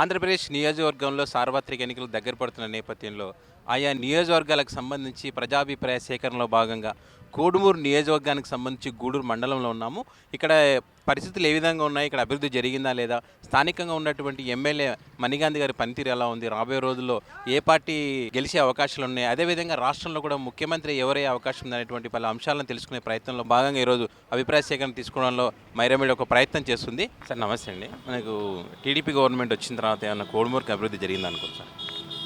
ఆంధ్రప్రదేశ్ నియోజకవర్గంలో సార్వత్రిక ఎన్నికలు దగ్గర పడుతున్న నేపథ్యంలో ఆయా నియోజకవర్గాలకు సంబంధించి ప్రజాభిప్రాయ సేకరణలో భాగంగా కోడుమూరు నియోజకవర్గానికి సంబంధించి గూడూరు మండలంలో ఉన్నాము. ఇక్కడ పరిస్థితులు ఏ విధంగా ఉన్నాయి, ఇక్కడ అభివృద్ధి జరిగిందా లేదా, స్థానికంగా ఉన్నటువంటి ఎమ్మెల్యే మణిగాంధీ గారి పనితీరు ఎలా ఉంది, రాబోయే రోజుల్లో ఏ పార్టీ గెలిచే అవకాశాలు ఉన్నాయి, అదేవిధంగా రాష్ట్రంలో కూడా ముఖ్యమంత్రి ఎవరయ్యే అవకాశం ఉంది అనేటువంటి పలు అంశాలను తెలుసుకునే ప్రయత్నంలో భాగంగా ఈరోజు అభిప్రాయ సేకరణ తీసుకోవడంలో మైరామీడియా ఒక ప్రయత్నం చేస్తుంది. సార్ నమస్తే అండి. మనకు టీడీపీ గవర్నమెంట్ వచ్చిన తర్వాత ఏమన్నా కోడుమూరుకి అభివృద్ధి జరిగింది అనుకోవచ్చు సార్?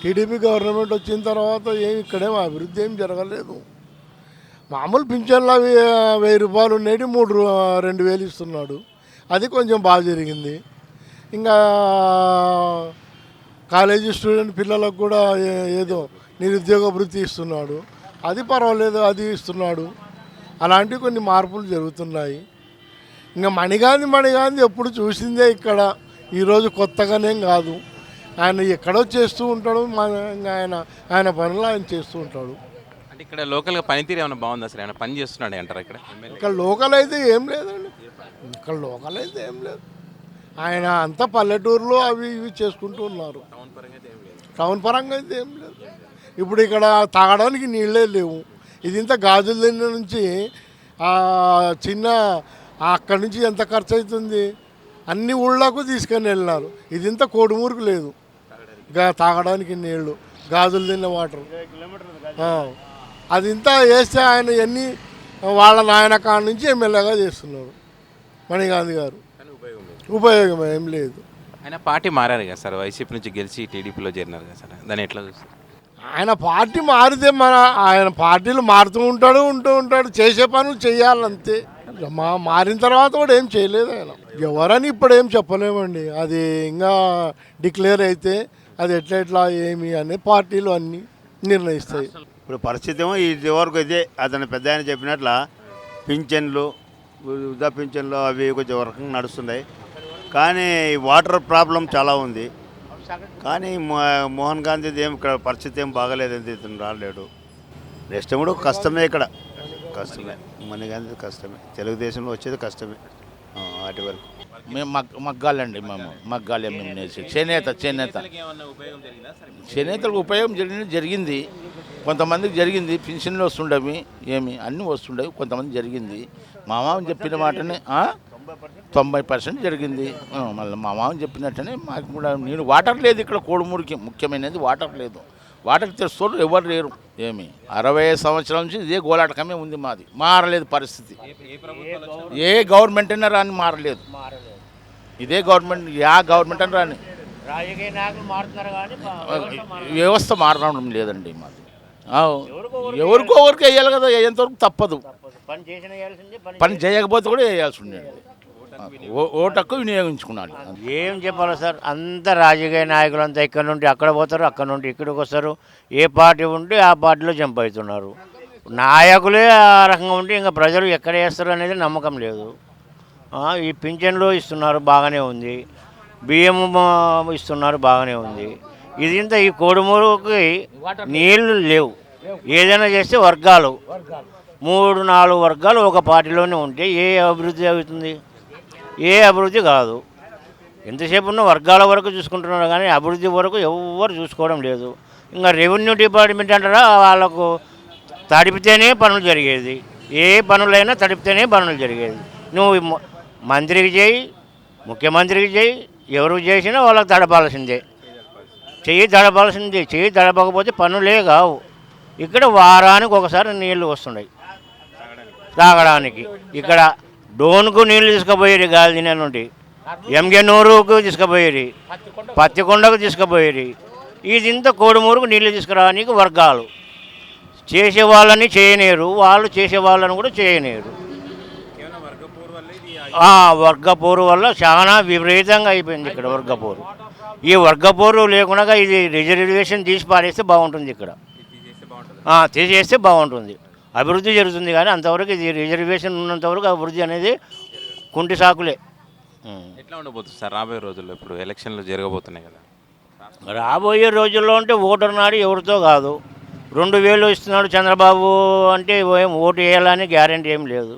టీడీపీ గవర్నమెంట్ వచ్చిన తర్వాత ఇక్కడేమో అభివృద్ధి ఏం జరగలేదు. మామూలు పింఛన్లు అవి 1000 రూపాయలు ఉండేవి 2,000 ఇస్తున్నాడు. అది కొంచెం బాగా జరిగింది. ఇంకా కాలేజీ స్టూడెంట్ పిల్లలకు కూడా ఏదో నిరుద్యోగ వృత్తి ఇస్తున్నాడు. అది పర్వాలేదు, అది ఇస్తున్నాడు. అలాంటివి కొన్ని మార్పులు జరుగుతున్నాయి. ఇంకా మణిగాంధీ ఎప్పుడు చూసిందే ఇక్కడ, ఈరోజు కొత్తగానేం కాదు. ఆయన ఎక్కడో చేస్తూ ఉంటాడు, ఆయన పనులు ఆయన చేస్తూ ఉంటాడు. అంటే ఇక్కడ లోకల్గా పనితీరు ఏమైనా బాగుందా సార్? ఏమైనా పని చేస్తున్నాడు అంటారా ఇక్కడ? ఇక్కడ లోకల్ అయితే ఏం లేదండి, ఇక్కడ లోకల్ అయితే ఏం లేదు. ఆయన అంతా పల్లెటూరులో అవి ఇవి చేసుకుంటూ ఉన్నారు. టౌన్ పరంగా అయితే ఏం లేదు. ఇప్పుడు ఇక్కడ తాగడానికి నీళ్ళే లేవు. ఇది ఇంత గాజుల దగ్గర నుంచి చిన్న అక్కడి నుంచి ఎంత ఖర్చు అవుతుంది, అన్ని ఊళ్ళకు తీసుకొని వెళ్ళినారు. ఇది ఇంత కోడుమూరుకు లేదు తాగడానికి నీళ్లు, గాజులు తిన్న వాటర్. అది ఇంత వేస్తే ఆయన ఎన్ని వాళ్ళ నాయన కాడ నుంచి ఎమ్మెల్యేగా చేస్తున్నారు మణిగాంధీ గారు. ఉపయోగం ఏం లేదు. ఆయన పార్టీ మారారు కదా సార్, వైసీపీ నుంచి గెలిచి టీడీపీలో చేరినారు కదా సార్, దాన్ని ఎట్లా చూస్తారు? ఆయన పార్టీ మారితే ఆయన పార్టీలు మారుతూ ఉంటాడు, చేసే పనులు చేయాలంతే. మారిన తర్వాత కూడా ఏం చేయలేదు ఆయన. ఎవరని ఇప్పుడు ఏం చెప్పలేమండి. అది ఇంకా డిక్లేర్ అయితే అది ఎట్లా ఏమి అనే పార్టీలు అన్నీ నిర్ణయిస్తాయి. ఇప్పుడు పరిస్థితి ఏమో ఇది వరకు ఇదే. అతను పెద్ద ఆయన చెప్పినట్ల పింఛన్లు, వృద్ధా పింఛన్లు అవి కొంచెం రకంగా నడుస్తున్నాయి. కానీ వాటర్ ప్రాబ్లం చాలా ఉంది. కానీ మోహన్ గాంధీది ఏం ఇక్కడ పరిస్థితి ఏం బాగాలేదండి, ఇతను రాలేడు. నెక్స్ట్ కూడా కష్టమే, ఇక్కడ కష్టమే. మణిగాంధీ కష్టమే, తెలుగుదేశంలో వచ్చేది కష్టమే. వాటి వరకు మేము మగ్గాలండి, మగ్గాలే మేము నేర్చి చేనేతలకు ఉపయోగం జరిగింది. కొంతమందికి జరిగింది, పెన్షన్లు వస్తుండవి, ఏమి అన్నీ వస్తుండవి. కొంతమంది జరిగింది. మా మామ చెప్పిన మాటనే 90% జరిగింది. మళ్ళీ మా మామ చెప్పినట్టనే మాకు కూడా నేను వాటర్ లేదు ఇక్కడ కోడుమూరికి. ముఖ్యమైనది వాటర్ లేదు. వాటర్ తెస్తూ ఎవరు లేరు. ఏమి 60 సంవత్సరాల నుంచి ఇదే గోలాటకమే ఉంది మాది. మారలేదు పరిస్థితి. ఏ గవర్నమెంట్ అయినా రాని మారలేదు. ఇదే గవర్నమెంట్, గవర్నమెంట్ అని రాని వ్యవస్థ మారడం లేదండి మాది. ఎవరికో ఎవరికి వేయాలి కదా, ఎంతవరకు తప్పదు. పని చేయకపోతే కూడా వేయాల్సి ఉండేది. ఓటక్కు వినియోగించుకున్నాడు. ఏం చెప్పాలి సార్, అంత రాజకీయ నాయకులు అంతా ఇక్కడ నుండి అక్కడ పోతారు, అక్కడ నుండి ఇక్కడికి వస్తారు. ఏ పార్టీ ఉంటే ఆ పార్టీలో జంప్ అవుతున్నారు. నాయకులే ఆ రకంగా ఉంటే ఇంకా ప్రజలు ఎక్కడ వేస్తారు అనేది నమ్మకం లేదు. ఈ పింఛన్లు ఇస్తున్నారు, బాగానే ఉంది. బియ్యం ఇస్తున్నారు, బాగానే ఉంది. ఇది ఇంత ఈ కోడుమూరుకి నీళ్లు లేవు. ఏదైనా చేస్తే వర్గాలు 3-4 వర్గాలు ఒక పార్టీలోనే ఉంటే ఏ అభివృద్ధి అవుతుంది? ఏ అభివృద్ధి కాదు. ఎంతసేపు ఉన్న వర్గాల వరకు చూసుకుంటున్నారు కానీ అభివృద్ధి వరకు ఎవరు చూసుకోవడం లేదు. ఇంకా రెవెన్యూ డిపార్ట్మెంట్ అంటారా, వాళ్ళకు తడిపితేనే పనులు జరిగేది. ఏ పనులైనా తడిపితేనే పనులు జరిగేది. నువ్వు మంత్రికి చేయి, ముఖ్యమంత్రికి చేయి, ఎవరు చేసినా వాళ్ళకి తడపాల్సిందే. చెయ్యి తడపకపోతే పనులే కావు. ఇక్కడ వారానికి ఒకసారి నీళ్లు వస్తున్నాయి తాగడానికి. ఇక్కడ డోన్కు నీళ్లు తీసుకుపోయేది, గాలిదిన నుండి ఎంగనూరుకు తీసుకుపోయేది, పత్తికొండకు తీసుకుపోయేది. ఇది ఇంత కోడుమూరుకు నీళ్లు తీసుకురావడానికి వర్గాలు చేసే వాళ్ళని చేయనేరు, వాళ్ళు చేసే వాళ్ళని కూడా చేయనేరు. వర్గపోరు వల్ల చాలా విపరీతంగా అయిపోయింది ఇక్కడ వర్గపోరు. ఈ వర్గపోరు లేకుండా ఇది రిజర్వేషన్ తీసి పారేస్తే బాగుంటుంది. ఇక్కడ తీసేస్తే బాగుంటుంది, అభివృద్ధి జరుగుతుంది. కానీ అంతవరకు ఇది రిజర్వేషన్ ఉన్నంతవరకు అభివృద్ధి అనేది కుంటి సాకులే. ఎట్లా ఉండబోతుంది సార్ రాబోయే రోజుల్లో? ఇప్పుడు ఎలక్షన్లు జరగబోతున్నాయి కదా, రాబోయే రోజుల్లో అంటే ఓటర్ నాడు ఎవరితో కాదు. 2000 ఇస్తున్నాడు చంద్రబాబు అంటే ఓటు వేయాలని గ్యారెంటీ ఏం లేదు.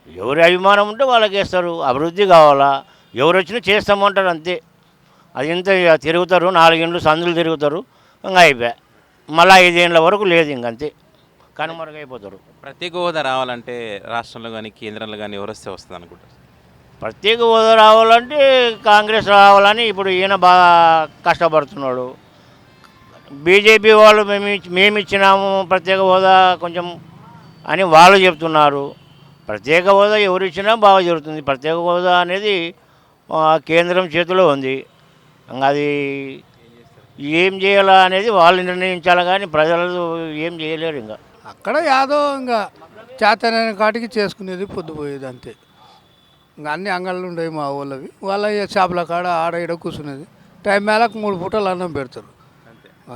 ఎవరి అభిమానం ఉంటే వాళ్ళకి వేస్తారు. అభివృద్ధి కావాలా, ఎవరు వచ్చినా చేస్తామంటారు అంతే. అది ఇంత ఇక తిరుగుతారు, 4 ఇండ్లు సందులు తిరుగుతారు, ఇంకా అయిపోయా. మళ్ళీ 5 ఏళ్ళ వరకు లేదు ఇంకంతే, కనుమరుగైపోతారు. ప్రత్యేక హోదా రావాలంటే రాష్ట్రంలో కానీ కేంద్రంలో కానీ ఎవరు వస్తే వస్తుంది అనుకుంటారు? ప్రత్యేక హోదా రావాలంటే కాంగ్రెస్ రావాలని ఇప్పుడు ఈయన బాగా కష్టపడుతున్నాడు. బీజేపీ వాళ్ళు మేము ఇచ్చినాము ప్రత్యేక హోదా కొంచెం అని వాళ్ళు చెప్తున్నారు. ప్రత్యేక హోదా ఎవరు ఇచ్చినా బాగా జరుగుతుంది. ప్రత్యేక హోదా అనేది కేంద్రం చేతిలో ఉంది. ఇంకా అది ఏం చేయాలా అనేది వాళ్ళు నిర్ణయించాలి, కానీ ప్రజలు ఏం చేయలేరు. ఇంకా అక్కడ యాదో ఇంకా చేతనైన కాటికి చేసుకునేది పొద్దుపోయేది అంతే. ఇంకా అన్ని అంగళ్ళు ఉండేవి మా ఊళ్ళవి. వాళ్ళ చేపల కాడ ఆడ ఈడ కూర్చునేది. టైం మేళకు 3 పూటలు అన్నం పెడతారు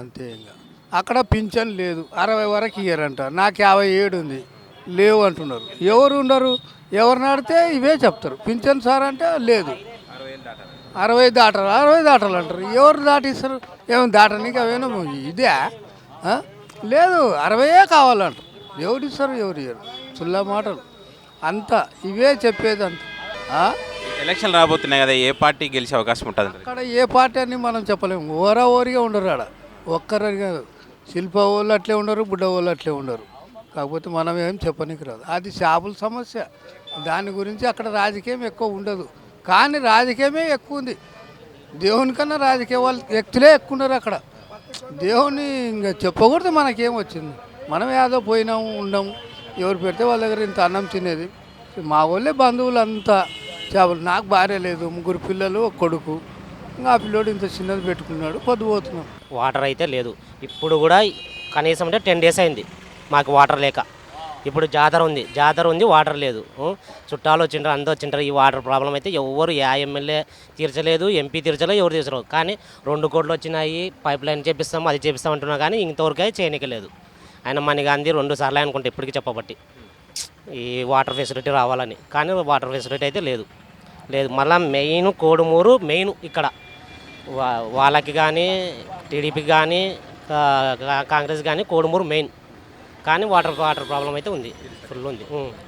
అంతే. ఇంకా అక్కడ పింఛన్ లేదు, 60 వరకు ఇయ్యారంట. నాకు 57 ఉంది, లేవు అంటున్నారు. ఎవరు ఉండరు, ఎవరిని ఆడితే ఇవే చెప్తారు. పింఛన్ సార్ అంటే లేదు, 60 దాటారు అంటారు. ఎవరు దాటిస్తారు? ఏమైనా దాటనీకి అవేనా ఇదే లేదు, 60 కావాలంటారు. ఎవరు ఇస్తారు, ఎవరు ఇయ్యరు. చుల్ల మాటలు అంతా ఇవే చెప్పేది అంత. ఎలక్షన్ రాబోతున్నాయి కదా, ఏ పార్టీ గెలిచే అవకాశం ఉంటుంది? అక్కడ ఏ పార్టీ అని మనం చెప్పలేము. ఓరిగా ఉండరు ఆడ, ఒక్కరని కాదు. శిల్ప వాళ్ళు అట్లే ఉండరు, బుడ్డ వాళ్ళు అట్లే ఉండరు. కాకపోతే మనం ఏం చెప్పనీకి రాదు. అది చేపల సమస్య. దాని గురించి అక్కడ రాజకీయం ఎక్కువ ఉండదు, కానీ రాజకీయమే ఎక్కువ ఉంది. దేవుని కన్నా రాజకీయ వాళ్ళు వ్యక్తులే ఎక్కువ ఉన్నారు అక్కడ. దేవుని ఇంకా చెప్పకూడదు. మనకేం వచ్చింది, మనం ఏదో పోయినాము ఉన్నాము. ఎవరు పెడితే వాళ్ళ దగ్గర ఇంత అన్నం తినేది. మా వాళ్ళే బంధువులు అంతా చేపలు. నాకు భార్య లేదు, 3 పిల్లలు, 1 కొడుకు. ఇంకా ఆ పిల్లోడు ఇంత చిన్నది పెట్టుకున్నాడు, పొద్దుపోతున్నాం. వాటర్ అయితే లేదు. ఇప్పుడు కూడా కనీసం అంటే 10 డేస్ అయింది మాకు వాటర్ లేక. ఇప్పుడు జాతర ఉంది, వాటర్ లేదు. చుట్టాలు వచ్చింటారు, అందరూ వచ్చింటారు. ఈ వాటర్ ప్రాబ్లం అయితే ఎవరు ఎమ్మెల్యే తీర్చలేదు, ఎంపీ తీర్చలేదు, ఎవరు తీర్చలేదు. కానీ 2 కోట్లు వచ్చినాయి, పైప్ లైన్ చేపిస్తాం, అది చేపిస్తాం అంటున్నా, కానీ ఇంతవరకు అయితే చేయనికలేదు. ఆయన మని గాంధీ 2 సార్లు అనుకుంటే ఇప్పటికీ చెప్పబట్టి ఈ వాటర్ ఫెసిలిటీ రావాలని, కానీ వాటర్ ఫెసిలిటీ అయితే లేదు. మళ్ళీ మెయిన్ కోడుమూరు మెయిన్ ఇక్కడ వాళ్ళకి కానీ టీడీపీకి కానీ కాంగ్రెస్ కానీ కోడుమూరు మెయిన్. కానీ వాటర్ ప్రాబ్లం అయితే ఉంది, ఫుల్ ఉంది.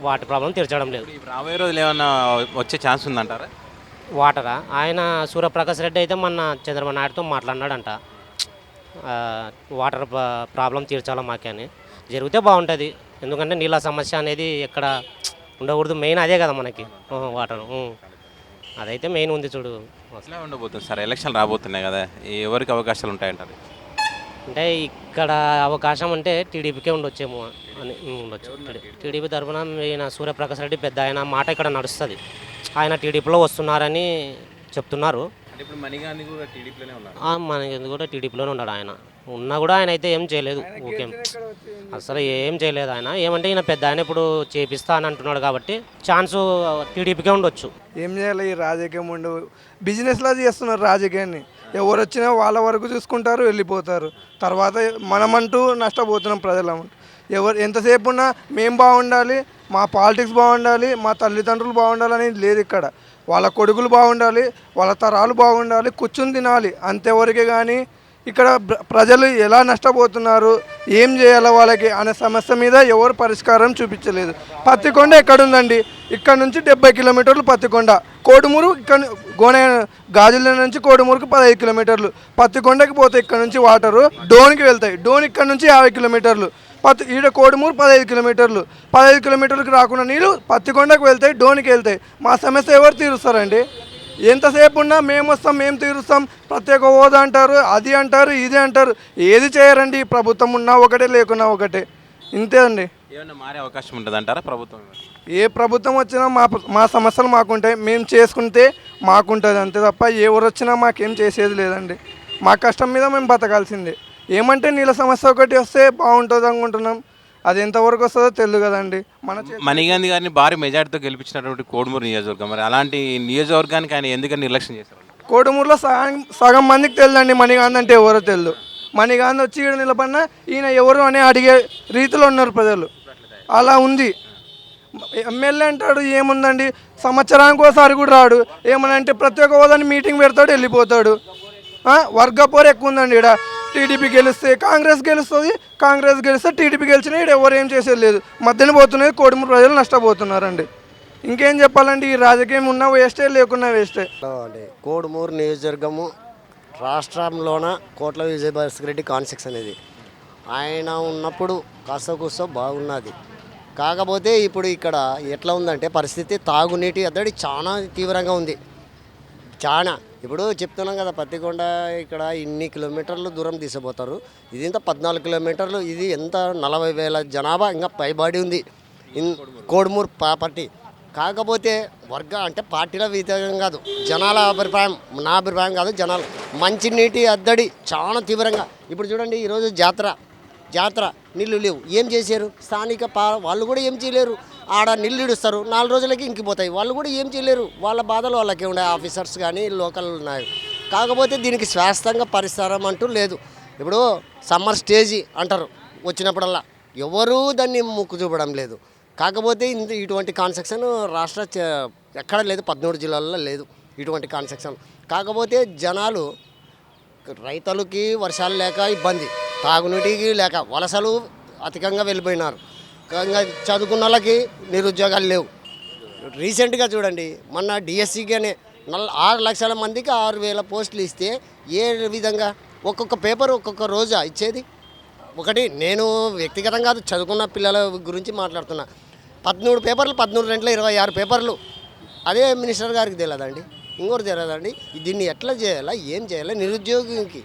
వాటర్ ప్రాబ్లం తీర్చడం లేదు. రాబోయే రోజులు ఏమన్నా వచ్చే ఛాన్స్ ఉందంటారా? వాటరా? ఆయన సూర్యప్రకాష్ రెడ్డి అయితే మొన్న చంద్రబాబు నాయుడుతో మాట్లాడినాడంట, వాటర్ ప్రాబ్లం తీర్చాలా మాకే అని. జరిగితే బాగుంటుంది, ఎందుకంటే నీళ్ళ సమస్య అనేది ఎక్కడ ఉండకూడదు. మెయిన్ అదే కదా మనకి, వాటర్. అదైతే మెయిన్ ఉంది చూడు. అసలే ఉండబోతుంది సార్, ఎలక్షన్ రాబోతున్నాయి కదా, ఎవరికి అవకాశాలు ఉంటాయంటారు? అంటే ఇక్కడ అవకాశం అంటే టీడీపీకే ఉండొచ్చేమో అని ఉండొచ్చు. టీడీపీ తరఫున ఈయన సూర్యప్రకాష్ రెడ్డి పెద్ద ఆయన మాట ఇక్కడ నడుస్తుంది. ఆయన టీడీపీలో వస్తున్నారని చెప్తున్నారు. ఇప్పుడు మణిగాంధీ కూడా టీడీపీలోనే ఉన్నారు. మనకి కూడా టీడీపీలోనే ఉన్నాడు. ఆయన ఉన్నా కూడా ఆయన అయితే ఏం చేయలేదు. ఓకే, అసలు ఏం చేయలేదు ఆయన. ఏమంటే ఈయన పెద్ద ఆయన ఇప్పుడు చేపిస్తా అని అంటున్నాడు కాబట్టి ఛాన్సు టీడీపీకే ఉండొచ్చు. ఏం చేయాలి, ఈ రాజకీయం ఉండవు. బిజినెస్లా చేస్తున్నారు రాజకీయాన్ని. ఎవరు వచ్చినా వాళ్ళ వరకు చూసుకుంటారు, వెళ్ళిపోతారు. తర్వాత మనమంటూ నష్టపోతున్నాం ప్రజలమంటూ. ఎంతసేపు ఉన్నా మేము బాగుండాలి, మా పాలిటిక్స్ బాగుండాలి, మా తల్లిదండ్రులు బాగుండాలి అనేది లేదు ఇక్కడ. వాళ్ళ కొడుకులు బాగుండాలి, వాళ్ళ తరాలు బాగుండాలి, కూర్చుని తినాలి అంతేవరకే. కానీ ఇక్కడ ప్రజలు ఎలా నష్టపోతున్నారు, ఏం చేయాలి వాళ్ళకి అనే సమస్య మీద ఎవరు పరిష్కారం చూపించలేదు. పత్తికొండ ఎక్కడుందండి? ఇక్కడ నుంచి 70 కిలోమీటర్లు పత్తికొండ. కోడుమూరు ఇక్కడ గాజుల నుంచి కోడుమూరుకు 15 కిలోమీటర్లు. పత్తికొండకి పోతే ఇక్కడ నుంచి వాటరు డోన్కి వెళ్తాయి. డోన్ ఇక్కడ నుంచి 50 కిలోమీటర్లు. ఈడ కోడుమూరు 15 కిలోమీటర్లు. 15 కిలోమీటర్లకు రాకుండా నీళ్ళు పత్తికొండకు వెళ్తాయి, డోన్కి వెళ్తాయి. మా సమస్య ఎవరు తీరుస్తారండి? ఎంతసేపు ఉన్నా మేము వస్తాం, మేము తీరుస్తాం, ప్రత్యేక హోదా అంటారు, అది అంటారు, ఇది అంటారు. ఏది చేయరండి. ప్రభుత్వం ఉన్నా ఒకటే, లేకున్నా ఒకటే. ఇంతే అండి. ఏమన్నా మారే అవకాశం ఉంటుంది అంటారా ప్రభుత్వం? ఏ ప్రభుత్వం వచ్చినా మా సమస్యలు మాకుంటాయి, మేము చేసుకుంటే మాకుంటుంది అంతే తప్ప ఎవరు వచ్చినా మాకేం చేసేది లేదండి. మా కష్టం మీద మేము బతకాల్సిందే. ఏమంటే నీళ్ళ సమస్య ఒకటి వస్తే బాగుంటుంది అనుకుంటున్నాం. అది ఎంతవరకు వస్తుందో తెలియదు కదండి. మణిగాంధీ గారిని భారీ మెజార్టీతో గెలిపించినటువంటి కోడుమూరు నియోజకవర్గం, మరి అలాంటి నియోజకవర్గానికి ఆయన ఎందుకని నిర్లక్ష్యం చేశారు? కోడుమూరులో సగం మందికి తెలియదండి మణిగాంధీ అంటే ఎవరో తెలియదు. మణిగాంధీ వచ్చి ఇక్కడ నిలబడినా ఈయన ఎవరు అని అడిగే రీతిలో ఉన్నారు ప్రజలు. అలా ఉంది. ఎమ్మెల్యే అంటాడు, ఏముందండి, సంవత్సరానికి ఒకసారి కూడా రాడు. ఏమనంటే ప్రత్యేక హోదాని మీటింగ్ పెడతాడు, వెళ్ళిపోతాడు. వర్గపోరు ఎక్కువ ఉందండి ఇక్కడ. టీడీపీ గెలిస్తే కాంగ్రెస్ గెలుస్తుంది, కాంగ్రెస్ గెలిస్తే టీడీపీ గెలిచినా ఇక్కడ ఎవరు ఏం చేసేది లేదు. మధ్యన పోతున్నది కోడుమూరు ప్రజలు నష్టపోతున్నారండి. ఇంకేం చెప్పాలండి, ఈ రాజకీయం ఉన్నా వేస్టే, లేకున్నా వేస్టే. కోడుమూరు నియోజకవర్గము రాష్ట్రంలోన కోట్ల విజయభాస్కర్ రెడ్డి కాన్సెక్స్ అనేది ఆయన ఉన్నప్పుడు కాస్త కూస్తో బాగున్నది. కాకపోతే ఇప్పుడు ఇక్కడ ఎట్లా ఉందంటే పరిస్థితి తాగునీటి అద్దడి చాలా తీవ్రంగా ఉంది. చాలా ఇప్పుడు చెప్తున్నాం కదా, పత్తికొండ ఇక్కడ ఇన్ని కిలోమీటర్లు దూరం తీసుకుపోతారు. ఇది ఇంత 14 కిలోమీటర్లు, ఇది ఎంత 40,000 జనాభా ఇంకా పైబడి ఉంది కోడుమూరు ప్రాపర్టీ. కాకపోతే అంటే పార్టీల వ్యతిరేకం కాదు, జనాల అభిప్రాయం, నా అభిప్రాయం కాదు, జనాలు మంచినీటి అద్దడి చాలా తీవ్రంగా. ఇప్పుడు చూడండి, ఈరోజు జాతర నీళ్ళు లేవు, ఏం చేశారు స్థానిక వాళ్ళు కూడా ఏం చేయలేరు. ఆడ నీళ్ళు ఇడుస్తారు, 4 రోజులకి ఇంకిపోతాయి, వాళ్ళు కూడా ఏం చేయలేరు. వాళ్ళ బాధలు వాళ్ళకే ఉండే, ఆఫీసర్స్ కానీ లోకల్ ఉన్నాయి. కాకపోతే దీనికి శాశ్వతంగా పరిష్కారం అంటూ లేదు. ఇప్పుడు సమ్మర్ స్టేజీ అంటారు వచ్చినప్పుడల్లా, ఎవరూ దాన్ని ముక్కు చూపడం లేదు. కాకపోతే ఇటువంటి కాన్సెక్షన్ ఎక్కడ లేదు, 13 జిల్లాల్లో లేదు ఇటువంటి కాన్సెక్షన్. కాకపోతే జనాలు, రైతులకి వర్షాలు లేక ఇబ్బంది, తాగునీటికి లేక వలసలు అధికంగా వెళ్ళిపోయినారు. ఇంకా చదువుకున్న వాళ్ళకి నిరుద్యోగాలు లేవు. రీసెంట్గా చూడండి, మొన్న డిఎస్సిగానే 6 లక్షల మందికి 6,000 పోస్టులు ఇస్తే ఏ విధంగా ఒక్కొక్క పేపర్ ఒక్కొక్క రోజా ఇచ్చేది? ఒకటి నేను వ్యక్తిగతంగా కాదు, చదువుకున్న పిల్లల గురించి మాట్లాడుతున్నా. 13 పేపర్లు, 13 2 26 పేపర్లు. అదే మినిస్టర్ గారికి తెలియదండి, ఇంకోటి తెలియదండి. దీన్ని ఎట్లా చేయాలా, ఏం చేయాలా నిరుద్యోగికి?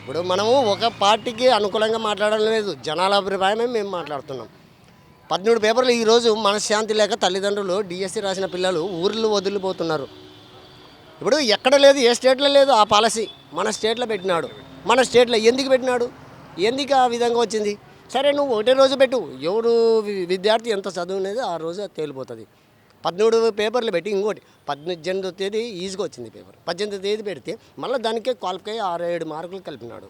ఇప్పుడు మనము ఒక పార్టీకి అనుకూలంగా మాట్లాడడం లేదు, జనాల అభిప్రాయమే మేము మాట్లాడుతున్నాం. 13 పేపర్లు. ఈరోజు మనశ్శాంతి లేక తల్లిదండ్రులు డిఎస్సి రాసిన పిల్లలు ఊర్లు వదిలిపోతున్నారు. ఇప్పుడు ఎక్కడ లేదు, ఏ స్టేట్లో లేదు ఆ పాలసీ. మన స్టేట్లో పెట్టినాడు. మన స్టేట్లో ఎందుకు పెట్టినాడు, ఎందుకు ఆ విధంగా వచ్చింది? సరే, నువ్వు ఒకటే రోజు పెట్టు, ఎవరు విద్యార్థి ఎంత చదువునేది ఆ రోజు తేలిపోతుంది. 13 పేపర్లు పెట్టి ఇంకోటి 18వ తేదీ ఈజీగా వచ్చింది పేపర్. 18వ తేదీ పెడితే మళ్ళీ దానికే క్వాలిఫై 6-7 మార్కులు కలిపినాడు.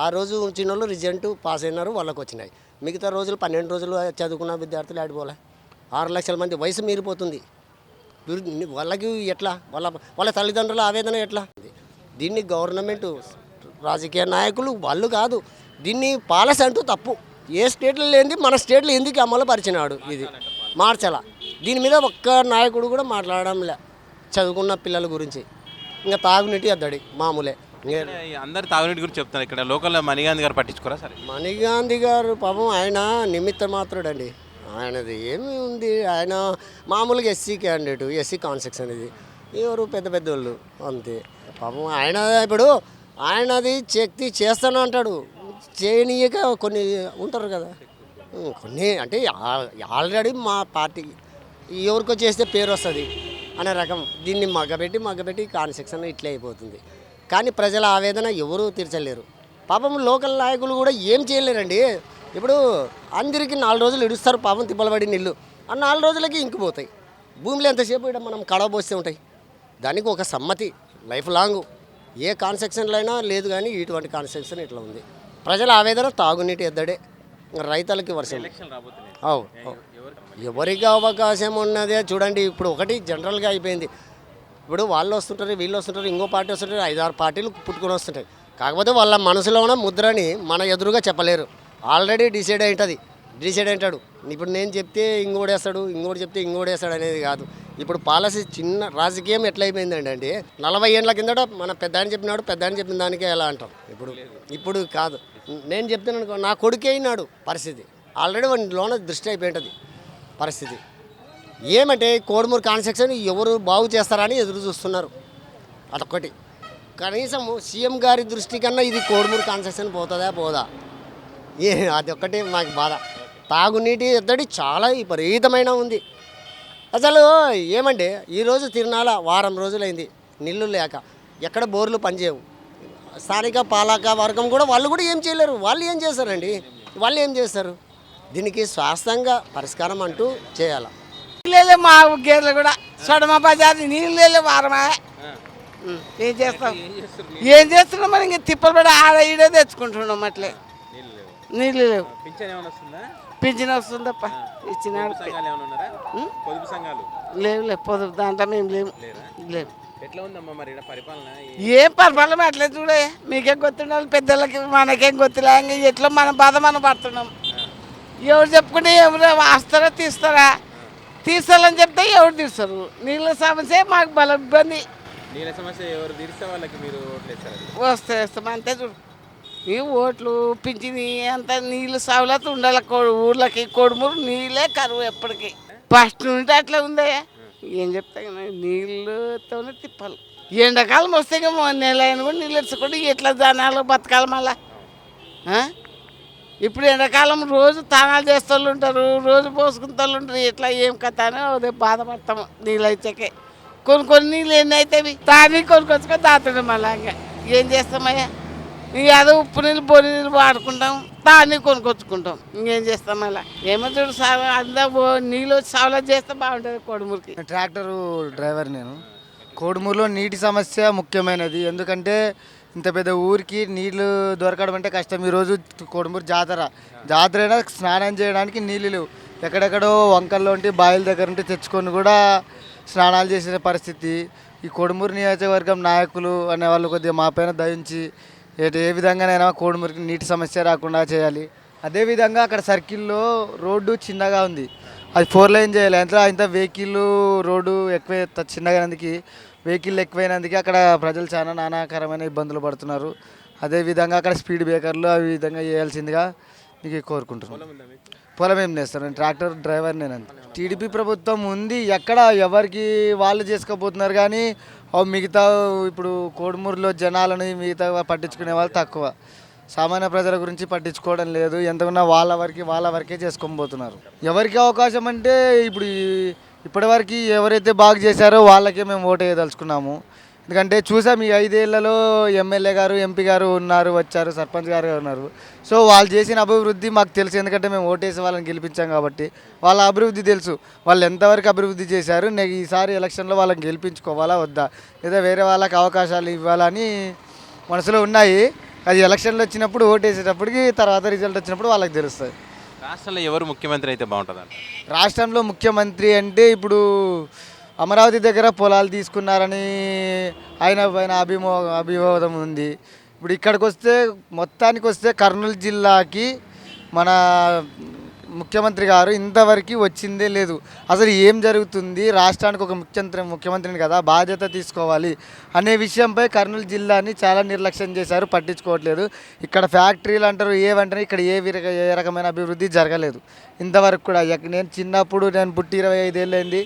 ఆ రోజు చిన్న వాళ్ళు రిజల్ట్ పాస్ అయినారు, వాళ్ళకి వచ్చినాయి. మిగతా రోజులు 12 రోజులు చదువుకున్న విద్యార్థులు ఆడిపోలే. 6 లక్షల మంది వయసు మీరిపోతుంది. వాళ్ళకి ఎట్లా, వాళ్ళ తల్లిదండ్రుల ఆవేదన ఎట్లా? దీన్ని గవర్నమెంట్, రాజకీయ నాయకులు వాళ్ళు కాదు, దీన్ని పాలసీ అంటూ తప్పు. ఏ స్టేట్లో లేనిది మన స్టేట్లో ఎందుకు అమలు పరిచినాడు? ఇది మార్చాల. దీని మీద ఒక్క నాయకుడు కూడా మాట్లాడడంలే చదువుకున్న పిల్లల గురించి. ఇంకా తాగునీటి అద్దడి మామూలే. అందరు తాగునీటి గురించి చెప్తారు. ఇక్కడ లోకల్లో మణిగాంధీ గారు పట్టించుకోరా? సరే, మణిగాంధీ గారు పాపం ఆయన నిమిత్త మాత్రుడండి. ఆయనది ఏమి ఉంది, ఆయన మామూలుగా ఎస్సీ క్యాండిడేట్, ఎస్సీ కాన్సెక్స్ అనేది ఎవరు పెద్ద పెద్దోళ్ళు అంతే. పాపం ఆయన ఇప్పుడు ఆయనది శక్తి చేస్తాను అంటాడు, చేయనీయక కొన్ని ఉంటారు కదా, కొన్ని అంటే ఆల్రెడీ మా పార్టీకి ఎవరికో చేస్తే పేరు వస్తుంది అనే రకం. దీన్ని మగ్గబెట్టి కాన్సెక్షన్ ఇట్లా అయిపోతుంది. కానీ ప్రజల ఆవేదన ఎవరూ తీర్చలేరు. పాపం లోకల్ నాయకులు కూడా ఏం చేయలేరండి. ఇప్పుడు అందరికీ 4 రోజులు ఇడుస్తారు పాపం, తిప్పలబడి నీళ్ళు ఆ 4 రోజులకి ఇంకిపోతాయి. భూమిలో ఎంతసేపు ఇక్కడ మనం కడవబోస్తే ఉంటాయి. దానికి ఒక సమ్మతి లైఫ్ లాంగ్. ఏ కాన్సెక్షన్లో అయినా లేదు, కానీ ఇటువంటి కాన్సెక్షన్ ఇట్లా ఉంది. ప్రజల ఆవేదన తాగునీటి ఎద్దడే, రైతులకి వర్షం. ఎవరికి అవకాశం ఉన్నదే చూడండి. ఇప్పుడు ఒకటి జనరల్గా అయిపోయింది. ఇప్పుడు వాళ్ళు వస్తుంటారు, వీళ్ళు వస్తుంటారు, ఇంకో పార్టీ వస్తుంటారు, 5-6 పార్టీలు పుట్టుకొని వస్తుంటాయి. కాకపోతే వాళ్ళ మనసులో ఉన్న ముద్రని మన ఎదురుగా చెప్పలేరు. ఆల్రెడీ డిసైడ్ అయింటాడు. ఇప్పుడు నేను చెప్తే ఇంకోటి వేస్తాడు, ఇంకోటి చెప్తే ఇంకోటి వేస్తాడు అనేది కాదు. ఇప్పుడు పాలసీ చిన్న రాజకీయం ఎట్లా అయిపోయిందండి అంటే 40 ఏళ్ళ కిందట మన పెద్ద ఆయన చెప్పినాడు, పెద్ద ఆయన చెప్పిన దానికే ఎలా అంటాం. ఇప్పుడు కాదు, నేను చెప్తున్నాను, నా కొడుకే అయినాడు పరిస్థితి. ఆల్రెడీ వాడిలోన దృష్టి అయిపోయింటుంది పరిస్థితి. ఏమంటే కోడుమూరు కాన్సెక్షన్ ఎవరు బాగు చేస్తారని ఎదురు చూస్తున్నారు. అదొక్కటి. కనీసం సీఎం గారి దృష్టి కన్నా ఇది కోడుమూరు కాన్సెక్షన్ పోదా? అదొక్కటి మాకు బాధ. తాగునీటి ఎద్దడి చాలా విపరీతమైన ఉంది. అసలు ఏమంటే ఈరోజు తిరునాళ వారం రోజులైంది నీళ్ళు లేక, ఎక్కడ బోర్లు పనిచేయవు. స్థానిక పాలక వర్గం కూడా వాళ్ళు కూడా ఏం చేయలేరు. వాళ్ళు ఏం చేస్తారండి, వాళ్ళు ఏం చేస్తారు? దీనికి శాశ్వతంగా పరిష్కారం అంటూ చేయాలి. నీళ్ళు మా గేదెలు కూడా సొడమ బజార్ నీళ్ళు వారమా ఏం చేస్తున్నాం మరి, ఇంక తిప్పలు పడి ఆడ ఈడే తెచ్చుకుంటున్నాం. అట్లే నీళ్ళు లేవు. పింఛన్ వస్తుందప్ప, ఇచ్చినాడు. లేవు పొదుపు దాంట్లో మేము లేవు. ఏం పరిపాలన అట్లే చూడే, మీకేం గుర్తుండాలి, పెద్దలకి మనకేం గుర్తులే. ఎట్లా మన బాధ మనం పడుతున్నాం. ఎవరు చెప్పుకుంటే ఎవరు వస్తారా తీస్తారని చెప్తే ఎవరు తీస్తారు. నీళ్ళ సమస్య మాకు బల ఇబ్బంది. నీళ్ళ సమస్య ఎవరు తీరిస్తే వాళ్ళకి మీరు ఓట్లు వేస్తారు. వేస్తాం అంతే చూడు. ఈ ఓట్లు పింఛని అంత నీళ్ళు సవలత ఉండాలి ఊర్లకి. కొడుమూరు నీళ్ళే కరువు ఎప్పటికీ. ఫస్ట్ నుండి అట్లా ఉందా? ఏం చెప్తా నీళ్ళతోనే తిప్పాలి. ఎండాకాలం వస్తే నెల అయినా కూడా నీళ్ళు ఎత్తుకుంటే ఎట్లా జనాలు బతకాలి మళ్ళా. ఇప్పుడు ఎండాకాలం రోజు తానాలు చేస్తూ ఉంటారు, రోజు పోసుకుంటూ ఉంటారు. ఎట్లా ఏం కథ అని అదే బాధపడతాము నీళ్ళు అయితేకే. కొన్ని నీళ్ళు ఎన్ని అవుతాయి తాని కొనుక్కొచ్చుకొని తాగుతుండే మళ్ళా. ఇంకా ఏం చేస్తామయ్యా? ఇక అదే ఉప్పు నీళ్ళు బొరి నీళ్ళు వాడుకుంటాం, తాని కొనుక్కొచ్చుకుంటాం. ఇంకేం చేస్తాం మళ్ళా? ఏమో చూడు సాగు అంతా నీళ్ళు వచ్చి సవలత్ చేస్తే బాగుంటుంది కోడుమూరికి. ట్రాక్టరు డ్రైవర్ నేను. కోడుమూరులో నీటి సమస్య ముఖ్యమైనది. ఎందుకంటే ఇంత పెద్ద ఊరికి నీళ్లు దొరకడం అంటే కష్టం. ఈరోజు కోడుమూరు జాతర అయినా స్నానం చేయడానికి నీళ్ళు లేవు. ఎక్కడెక్కడో వంకల్లో ఉంటే బావిల దగ్గర ఉంటే తెచ్చుకొని కూడా స్నానాలు చేసే పరిస్థితి. ఈ కోడుమూరు నియోజకవర్గం నాయకులు అనేవాళ్ళు కొద్దిగా మా పైన దయించి ఏ విధంగానైనా కోడుమూరికి నీటి సమస్య రాకుండా చేయాలి. అదేవిధంగా అక్కడ సర్కిల్లో రోడ్డు చిన్నగా ఉంది, అది 4 లైన్ చేయాలి. ఇంత వెహికల్ రోడ్డు ఎక్కువ చిన్నగానందుకు వెహికల్ ఎక్కువైనందుకు అక్కడ ప్రజలు చాలా నానాకరమైన ఇబ్బందులు పడుతున్నారు. అదేవిధంగా అక్కడ స్పీడ్ బ్రేకర్లు ఆ విధంగా చేయాల్సిందిగా మీకు కోరుకుంటున్నాను. పొలం ఏం చేస్తాను, నేను ట్రాక్టర్ డ్రైవర్ నేను. టీడీపీ ప్రభుత్వం ఉంది, ఎక్కడ ఎవరికి వాళ్ళు చేసుకోబోతున్నారు. కానీ మిగతా ఇప్పుడు కోడుమూరులో జనాలని మిగతా పట్టించుకునే వాళ్ళు తక్కువ. సామాన్య ప్రజల గురించి పట్టించుకోవడం లేదు. ఎంతకున్నా వాళ్ళ వరకే చేసుకొని పోతున్నారు. ఎవరికి అవకాశం అంటే ఇప్పటివరకు ఎవరైతే బాగా చేశారో వాళ్ళకే మేము ఓటు వేయదలుచుకున్నాము. ఎందుకంటే చూసాం ఈ 5 ఏళ్లలో ఎమ్మెల్యే గారు, ఎంపీ గారు వచ్చారు, సర్పంచ్ గారు ఉన్నారు. సో వాళ్ళు చేసిన అభివృద్ధి మాకు తెలుసు. ఎందుకంటే మేము ఓటేసి వాళ్ళని గెలిపించాం కాబట్టి వాళ్ళ అభివృద్ధి తెలుసు. వాళ్ళు ఎంతవరకు అభివృద్ధి చేశారు. ఈసారి ఎలక్షన్లో వాళ్ళని గెలిపించుకోవాలా వద్దా, లేదా వేరే వాళ్ళకి అవకాశాలు ఇవ్వాలని మనసులో ఉన్నాయి. అది ఎలక్షన్లు వచ్చినప్పుడు ఓటేసేటప్పటికి తర్వాత రిజల్ట్ వచ్చినప్పుడు వాళ్ళకి తెలుస్తుంది. రాష్ట్రంలో ఎవరు ముఖ్యమంత్రి అయితే బాగుంటుంది? రాష్ట్రంలో ముఖ్యమంత్రి అంటే ఇప్పుడు అమరావతి దగ్గర పొలాలు తీసుకున్నారని ఆయన పైన అభిమోదం ఉంది. ఇప్పుడు ఇక్కడికి మొత్తానికి వస్తే కర్నూలు జిల్లాకి మన ముఖ్యమంత్రి గారు ఇంతవరకు వచ్చిందే లేదు. అసలు ఏం జరుగుతుంది, రాష్ట్రానికి ఒక ముఖ్యమంత్రిని కదా బాధ్యత తీసుకోవాలి అనే విషయంపై కర్నూలు జిల్లాని చాలా నిర్లక్ష్యం చేశారు, పట్టించుకోవట్లేదు. ఇక్కడ ఫ్యాక్టరీలు అంటారు, ఏమంటారు, ఇక్కడ ఏ రకమైన అభివృద్ధి జరగలేదు ఇంతవరకు కూడా. నేను చిన్నప్పుడు నేను పుట్టి 25 ఏళ్ళు అయింది.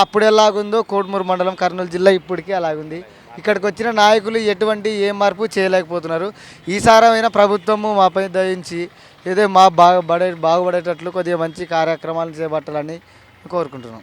అప్పుడు ఎలాగుందో కోడుమూరు మండలం కర్నూలు జిల్లా ఇప్పటికీ అలాగుంది. ఇక్కడికి వచ్చిన నాయకులు ఏ మార్పు చేయలేకపోతున్నారు. ఈసారైన ప్రభుత్వము మాపై దయించి ఏదో బాగుపడేటట్లు కొద్దిగా మంచి కార్యక్రమాలు చేపట్టాలని కోరుకుంటున్నాం.